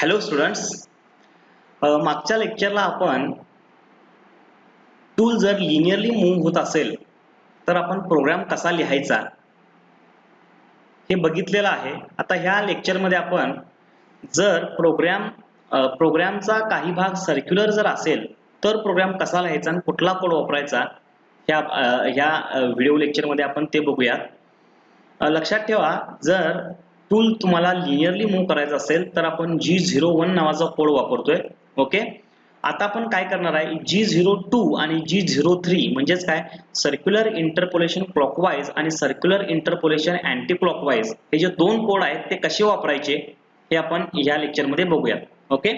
Hello students, मागच्या लेक्चरला आपण tool जर लिनियरली मूव्ह होत असेल तर आपण प्रोग्राम कसा लिहायचा हे बघितलेलं आहे. आता ह्या लेक्चरमध्ये आपण जर प्रोग्रामचा काही भाग सर्क्युलर जर असेल तर प्रोग्राम कसा लिहायचा आणि कुठला कोड वापरायचा ह्या व्हिडिओ लेक्चरमध्ये आपण ते बघूया. लक्षात ठेवा, जर टूल तुम्हाला लिनियरली मूव्ह करायचं असेल तर आपण G01 नावाचा कोड वापरतोय. ओके, आता आपण काय करणार आहे, G02 आणि G03 म्हणजेच काय, सर्क्युलर इंटरपोलेशन क्लॉकवाईज आणि सर्क्युलर इंटरपोलेशन अँटी क्लॉकवाईज हे जे दोन कोड आहेत ते कसे वापरायचे हे आपण या लेक्चर मध्ये बघूया. Okay,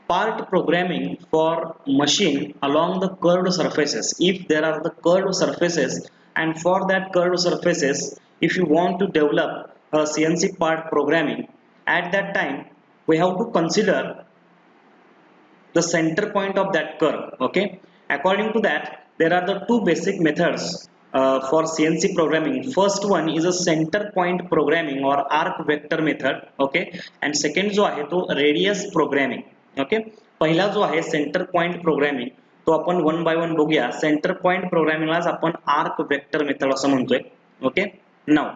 part programming for machine along the curved surfaces. If there are the curved surfaces, and for that curved surfaces if you want to develop a CNC part programming, at that time we have to consider the center point of that curve. Okay, according to that there are the two basic methods for CNC programming. First one is a center point programming or arc vector method. Okay, and second जो आहे तो radius programming. Okay, पहिला जो आहे centre point programming तो आपण one by one बघूया. Centre point प्रोग्रामिंगलाच आपण आर्क वेक्टर मेथड असं म्हणतोय. Okay, now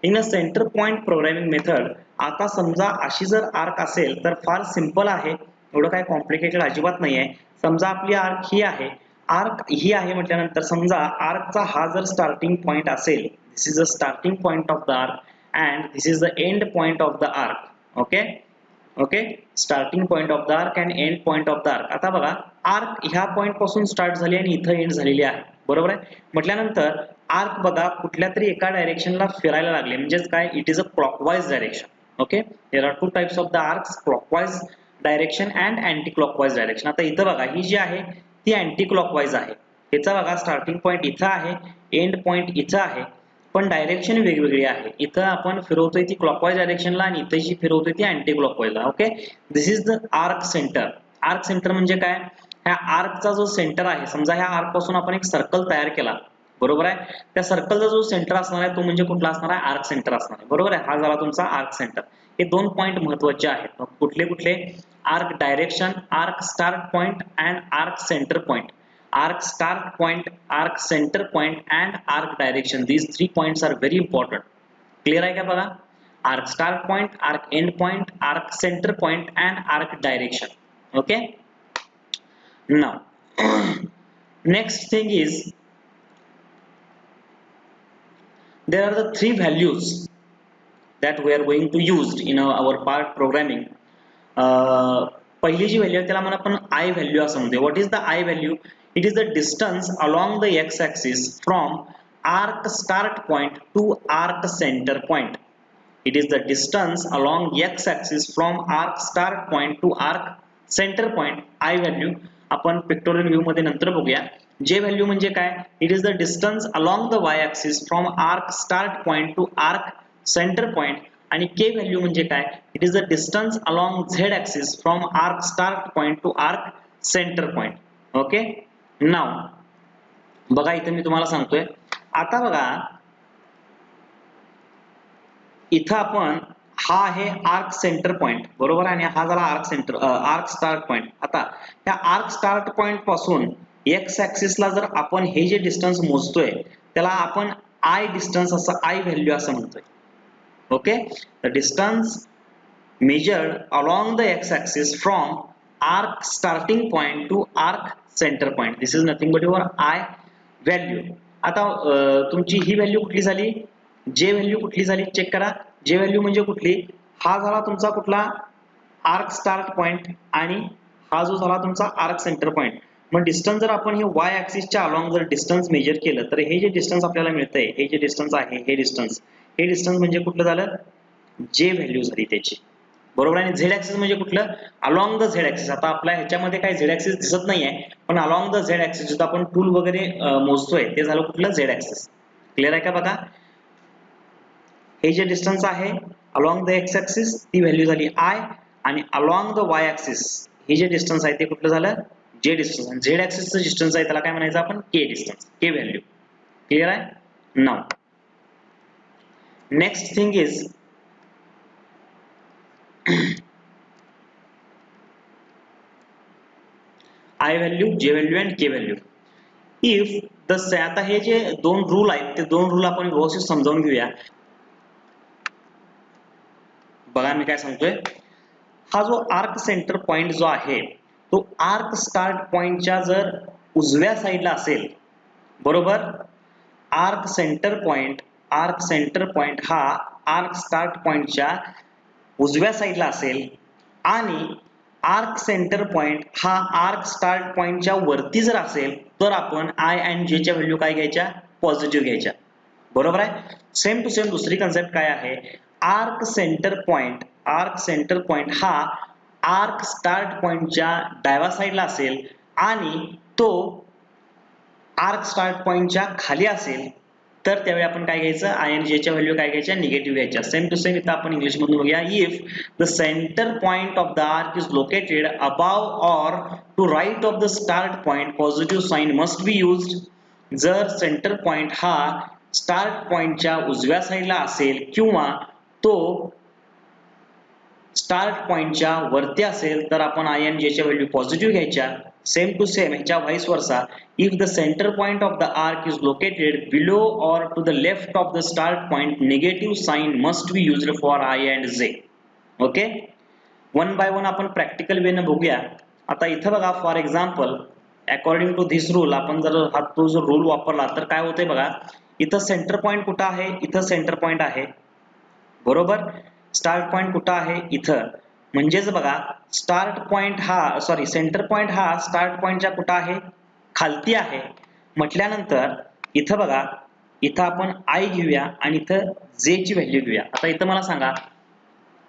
in a centre point programming method, आता समजा अशी जर आर्क असेल तर फार सिंपल आहे, एवढं काय कॉम्प्लिकेटेड अजिबात नाही आहे. समजा आपली आर्क ही आहे म्हटल्यानंतर समजा आर्कचा हा जर स्टार्टिंग पॉइंट असेल, this is the starting point of the arc and this is the end point of the arc. Okay, starting point of the arc and end point of the arc. आता बघा, arc ह्या point पासून start झाली आणि इथं end झालेली आहे, बरोबर आहे. म्हटल्यानंतर आर्क बघा कुठल्या तरी एका डायरेक्शनला फिरायला लागले, म्हणजेच काय, it is a clockwise direction. Okay, there are two types of the arcs, clockwise direction and anticlockwise direction. आता इथं बघा, ही जी आहे ती अँटी क्लॉकवाईज आहे. ह्याचा बघा स्टार्टिंग पॉइंट इथं आहे, एंड पॉइंट इथं आहे, पण डायरेक्शन वेगवेगळी आहे. इथं आपण फिरवतोय ती क्लॉकवाईज डायरेक्शनला आणि इथं जी फिरवतोय ती अँटी क्लॉकवाईजला. Okay, this is the arc centre. Arc centre म्हणजे काय, ह्या आर्कचा जो सेंटर आहे, समजा ह्या आर्क पासून आपण एक सर्कल तयार केला, बरोबर आहे. त्या सर्कलचा जो सेंटर असणार आहे तो म्हणजे कुठला असणार आहे, आर्क सेंटर असणार आहे, बरोबर आहे. हा झाला तुमचा आर्क सेंटर. हे दोन पॉइंट महत्त्वाचे आहेत. कुठले कुठले, arc direction, arc start point and arc centre point. Arc start point, arc center point and arc direction. These 3 points are very important. Clear आहे का बघा, arc start point, arc end point, arc center point and arc direction. Okay, now next thing is there are the three values that we are going to use in our part programming. पहिली जी value आहे त्याला म्हणा आपण I value असं म्हणतो. What is the I value? It is the distance along the x-axis from arc start point to arc center point. It is the distance along x-axis from arc start point to arc center point. I value आपण pictorial view मध्ये नंतर बघूया. J value म्हणजे काय? It is the distance along the y-axis from arc start point to arc center point. आणि K value म्हणजे काय? It is the distance along z-axis from arc start point to arc center point. Okay, now बघा इथे मी तुम्हाला सांगतोय. आता बघा इथं आपण हा आहे आर्क सेंटर पॉइंट, बरोबर, आणि हा झाला आर्क स्टार्ट पॉइंट. आता त्या आर्क स्टार्ट पॉइंट पासून एक्स ऍक्सिस ला जर आपण हे जे डिस्टन्स मोजतोय त्याला आपण आय डिस्टन्स असं, आय व्हॅल्यू असं म्हणतोय. Okay, the distance measured along the X axis from arc starting point to arc center point. This is nothing but your I value. आता तुमची ही व्हॅल्यू कुठली झाली, J व्हॅल्यू कुठली झाली, चेक करा. J व्हॅल्यू म्हणजे कुठली, हा झाला तुमचा कुठला, आर्क स्टार्ट पॉइंट आणि हा जो झाला तुमचा आर्क सेंटर पॉइंट. मग डिस्टन्स जर आपण हे y ऍक्सिसच्या अलॉंग जर डिस्टन्स मेजर केलं तर हे जे डिस्टन्स आपल्याला मिळतंय, हे जे डिस्टन्स आहे, हे डिस्टन्स म्हणजे कुठलं झालं, J व्हॅल्यू झाली त्याची, बरोबर. आणि झेड ऍक्सिस म्हणजे कुठलं, अलॉंग द झेड ऍक्सिस. आता आपल्या ह्याच्यामध्ये काही झेड ऍक्सिस दिसत नाहीये, पण अलॉंग द झेड ऍक्सिस जिथं आपण टूल वगैरे मोजतोय ते झालं कुठलं, झेड ऍक्सिस. क्लिअर आहे का बघा, हे जे डिस्टन्स आहे अलॉंग द एक्स ऍक्सिस ती व्हॅल्यू झाली आय, आणि अलॉंग द वाय ऍक्सिस हे जे डिस्टन्स आहे ते कुठलं झालं, जे डिस्टन्स. आणि झेड ऍक्सिसचं डिस्टन्स आहे त्याला काय म्हणायचं आपण, K distance, K value. Clear आहे. Now next thing is I value, J value and K value. If the आता हे जे दोन रूल आहेत ते दोन रूल आपण व्यवस्थित समजावून घेऊया. बघा मी काय सांगतोय. हा जो आर्क सेंटर पॉइंट जो आहे तो आर्क स्टार्ट पॉइंटच्या जर उजव्या साईडला असेल, बरोबर, आर्क सेंटर पॉइंट हा आर्क स्टार्ट पॉइंटच्या उजव्या साईडला असेल आणि आर्क सेंटर पॉइंट हा आर्क स्टार्ट पॉइंटच्या वरती जर असेल तर आपण आय अँड जे च्या व्हॅल्यू काय घ्यायच्या, पॉझिटिव्ह घ्यायच्या. बरोबर आहे. सेम टू सेम दुसरी कन्सेप्ट काय आहे, आर्क सेंटर पॉइंट हा आर्क स्टार्ट पॉइंटच्या डाव्या साईडला असेल आणि तो आर्क स्टार्ट पॉइंटच्या खाली असेल तर त्यावेळी आपण काय घ्यायचं, आय आणि जे च्या व्हॅल्यू काय घ्यायच्या, निगेटिव्ह घ्यायच्या. सेम टू सेम इथं आपण इंग्लिश मधून बघूया. If the centre point of the arc is located above or to right of the start point, positive sign must be used. जर सेंटर पॉइंट हा स्टार्ट पॉइंटच्या उजव्या साईडला असेल किंवा तो स्टार्ट पॉइंटच्या वरती असेल तर आपण आय आणि जे च्या व्हॅल्यू पॉझिटिव्ह घ्यायच्या. सेम टू सेम ह्याच्या vice versa, if the centre point of the arc is located below or to the left of the start point, negative sign must be used for I and J. Okay, one by one आपण practical way न बघूया. आता इथं बघा, for example according to this rule, आपण जर हा तो जो रूल वापरला तर काय होतंय बघा. इथं सेंटर पॉइंट कुठं आहे, इथं सेंटर पॉइंट आहे, बरोबर. स्टार्ट पॉइंट कुठं आहे, इथं. म्हणजेच बघा, स्टार्ट पॉइंट हा सेंटर पॉइंट हा स्टार्ट पॉइंटच्या कुठं आहे, खालती आहे. म्हटल्यानंतर इथं बघा, इथं आपण आय घेऊया आणि इथं जे ची व्हॅल्यू घेऊया. आता इथं मला सांगा,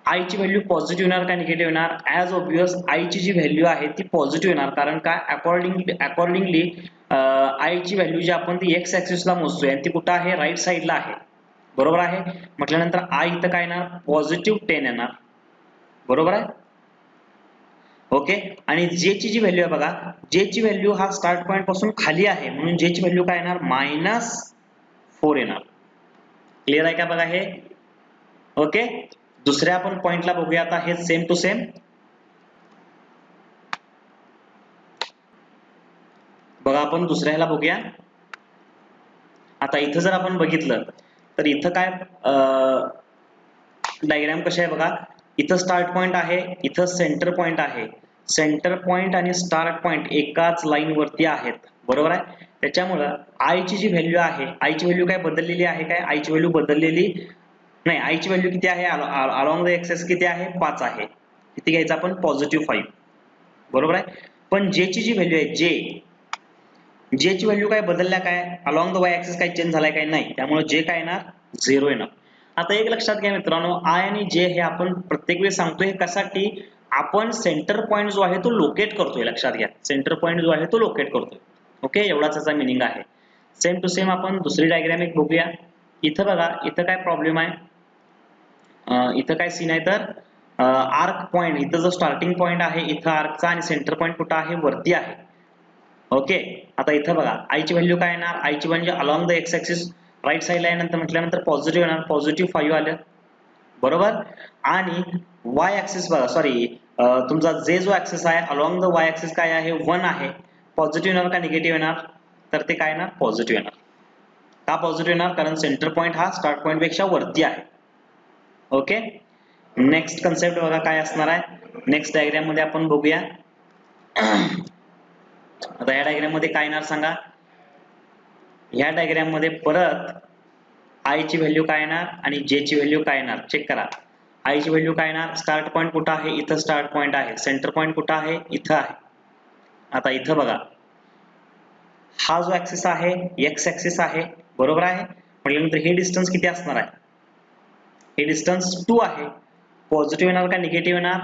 आय ची व्हॅल्यू पॉझिटिव्ह येणार का निगेटिव्ह येणार? ॲज ऑब्वियस आय ची जी व्हॅल्यू आहे ती पॉझिटिव्ह येणार, कारण काय, अकॉर्डिंगली आय ची व्हॅल्यू जी आपण ती एक्स ऍक्सिसला मोजतोय आणि ती कुठं आहे, राईट साईडला आहे, बरोबर आहे. म्हटल्यानंतर आय इथं काय येणार, पॉझिटिव्ह 10 येणार, बरोबर आहे. ओके, आणि जे ची जी व्हॅल्यू आहे बघा, जे ची व्हॅल्यू हा स्टार्ट पॉइंट पासून खाली आहे म्हणून जे ची व्हॅल्यू काय येणार, -4 येणार. क्लिअर आहे का बघा हे. ओके, दुसऱ्या आपण पॉइंटला बघूया. आता हे सेम टू सेम बघा, आपण दुसऱ्या ह्याला बघूया. आता इथं जर आपण बघितलं तर इथं काय डायग्राम कशी आहे बघा. इथं स्टार्ट पॉइंट आहे, इथं सेंटर पॉइंट आहे. सेंटर पॉइंट आणि स्टार्ट पॉइंट एकाच लाईन वरती आहेत, बरोबर आहे. त्याच्यामुळं आय ची जी व्हॅल्यू आहे, आय ची व्हॅल्यू काय बदललेली आहे काय, आय ची व्हॅल्यू बदललेली नाही. आय ची व्हॅल्यू किती आहे, अलॉंग द एक्सेस किती आहे, 5 आहे. किती घ्यायचं आपण, +5, बरोबर आहे. पण जे ची जी व्हॅल्यू आहे, जे ची व्हॅल्यू काय बदलल्या काय, अलॉंग द वाय ऍक्सिस काय चेंज झालाय काय, नाही. त्यामुळे जे काय येणार, 0 येणार. आता एक लक्षात घ्या मित्रांनो, आय आणि जे हे आपण प्रत्येक वेळी सांगतोय कशासाठी, आपण सेंटर पॉइंट जो आहे तो लोकेट करतोय. लक्षात घ्या, सेंटर पॉइंट जो आहे तो लोकेट करतोय. ओके, एवढाच याचा मिनिंग आहे. सेम टू सेम आपण दुसरी डायग्राम एक बघूया. इथं बघा, इथं काय प्रॉब्लेम आहे, इथं काय सीन आहे तर आर्क पॉइंट, इथं जो स्टार्टिंग पॉइंट आहे इथं आर्कचा आणि सेंटर पॉइंट कुठं आहे, वरती आहे. ओके, आता इथं बघा, आय ची व्हॅल्यू काय येणार, आय ची value along the X axis right साईडला आहे, म्हटल्यानंतर पॉझिटिव्ह येणार, +5 आलं, बरोबर. आणि वाय ऍक्सिस बघा, तुमचा जो ऍक्सिस आहे अलॉंग द वाय ऍक्सिस काय आहे, 1 आहे. पॉझिटिव्ह येणार का निगेटिव्ह येणार, तर ते काय येणार, पॉझिटिव्ह येणार. का पॉझिटिव्ह येणार, कारण सेंटर पॉइंट हा स्टार्ट पॉइंट पेक्षा वरती आहे. ओके, नेक्स्ट कन्सेप्ट बघा काय असणार आहे. नेक्स्ट डायग्राम मध्ये आपण बघूया. आता या डायग्राम मध्ये काय येणार सांगा. या डायग्राम मध्ये परत आय ची व्हॅल्यू काय येणार आणि जे ची व्हॅल्यू काय येणार, चेक करा. आय ची व्हॅल्यू काय येणार, स्टार्ट पॉइंट कुठं आहे, इथं स्टार्ट पॉइंट आहे. सेंटर पॉइंट कुठं आहे, इथं आहे. आता इथं बघा, हा जो ऍक्सिस आहे एक्स ऍक्सिस आहे, बरोबर आहे. म्हटल्यानंतर हे डिस्टन्स किती असणार आहे, हे डिस्टन्स 2 आहे. पॉझिटिव्ह येणार का निगेटिव्ह येणार,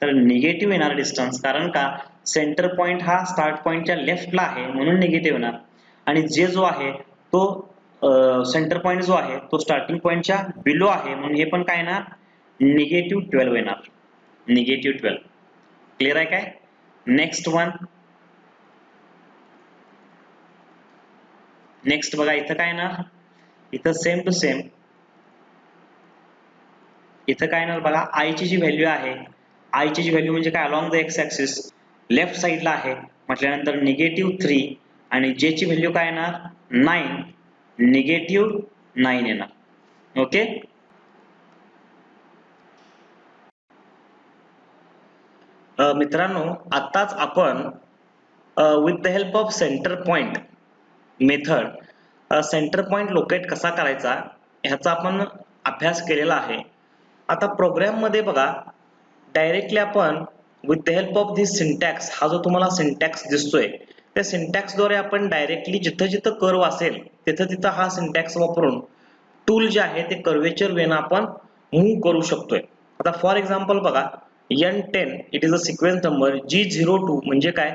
तर निगेटिव्ह येणार डिस्टन्स, कारण का सेंटर पॉइंट हा स्टार्ट पॉइंटच्या लेफ्टला आहे म्हणून निगेटिव्ह येणार. आणि जे जो आहे तो सेंटर पॉइंट जो आहे तो स्टार्टिंग पॉइंटच्या बिलो आहे म्हणून हे पण काय येणार, -12 येणार, -12. क्लिअर आहे काय. नेक्स्ट वन, नेक्स्ट बघा इथं काय ना, इथं सेम टू सेम इथं काय ना बघा, आय ची जी व्हॅल्यू आहे, आय ची जी व्हॅल्यू म्हणजे काय, along the X axis left साइडला आहे म्हटल्यानंतर -3 आणि जे ची व्हॅल्यू काय येणार 9 -9 येणार. ओके, मित्रांनो आताच आपण with the help of centre point method centre point locate कसा करायचा ह्याचा आपण अभ्यास केलेला आहे. आता प्रोग्राम मध्ये बघा, डायरेक्टली आपण with the help of this syntax, हा जो तुम्हाला सिंटॅक्स दिसतोय त्या सिंटॅक्स द्वारे आपण डायरेक्टली जिथं जिथं कर्व असेल तिथं तिथं हा सिंटॅक्स वापरून टूल जे आहे ते कर्वेचर वेन आपण मूव्ह करू शकतोय. आता फॉर एक्झाम्पल बघा, N10 it is a sequence number, G02 म्हणजे काय,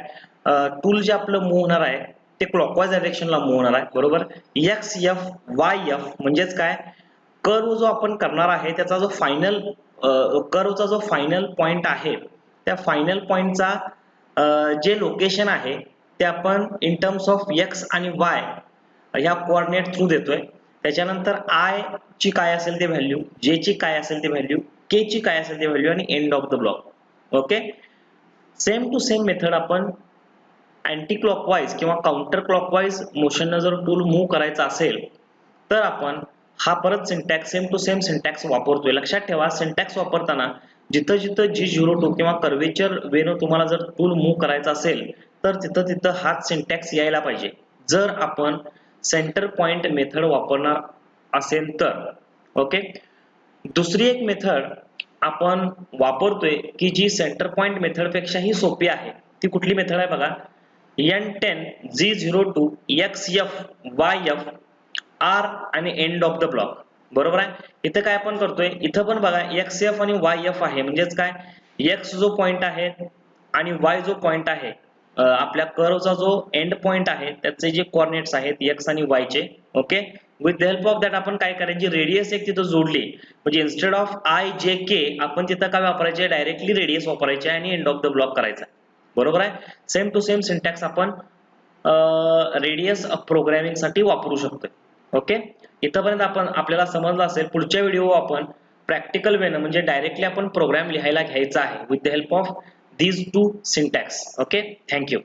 टूल जे आपलं मूव्ह होणार आहे ते क्लॉकवाईज डायरेक्शनला मूव्ह होणार आहे, बरोबर. XF YF म्हणजेच काय, कर्व जो आपण करणार आहे त्याचा जो फायनल कर्वचा जो फायनल पॉइंट आहे त्या फायनल पॉइंटचा जे लोकेशन आहे ते आपण इन टर्म्स ऑफ x आणि y ह्या कोऑर्डिनेट थ्रू देतोय. त्याच्यानंतर I ची काय असेल ते व्हॅल्यू, J ची काय असेल ते व्हॅल्यू, K ची काय असेल ते व्हॅल्यू आणि end of the block. Okay, same to same method आपण अँटी क्लॉकवाईज किंवा काउंटर क्लॉकवाईज मोशननं जर टूल मूव्ह करायचा असेल तर आपण हा परत syntax same to same syntax वापरतोय. लक्षात ठेवा, सिंटॅक्स वापरताना जिथं जिथं G02 किंवा कर्वेचर वेनं तुम्हाला जर टूल मूव्ह करायचा असेल तर तिथं तिथं हाच सिंटॅक्स यायला पाहिजे जर आपण सेंटर पॉइंट मेथड वापरणार असेल तर. ओके, दुसरी एक मेथड आपण वापरतोय की जी सेंटर पॉइंट मेथड पेक्षाही सोपी आहे. ती कुठली मेथड आहे बघा, N10 G02 XF YF R आणि एंड ऑफ द ब्लॉक, बरोबर आहे. इथं काय आपण करतोय, इथं पण बघा XF आणि YF आहे म्हणजेच काय, X जो पॉइंट आहे आणि Y जो पॉइंट आहे, आपल्या कर्वचा जो एंड पॉइंट आहे त्याचे जे कोऑर्डिनेट्स आहेत X आणि Y चे. Okay, with the help of that आपण काय करायची, रेडियस एक तिथं जोडली म्हणजे इन्स्टेड ऑफ IJK आपण तिथं काय वापरायचे, डायरेक्टली रेडियस वापरायचे आणि एंड ऑफ द ब्लॉक करायचा, बरोबर आहे. सेम टू सेम सिंटॅक्स आपण रेडियस प्रोग्रामिंग साठी वापरू शकतो. ओके, इथपर्यंत आपण आपल्याला समजलं असेल. पुढच्या व्हिडिओ आपण प्रॅक्टिकल वेनं म्हणजे डायरेक्टली आपण प्रोग्राम लिहायला घ्यायचा आहे with the help of these two syntax. Okay, thank you.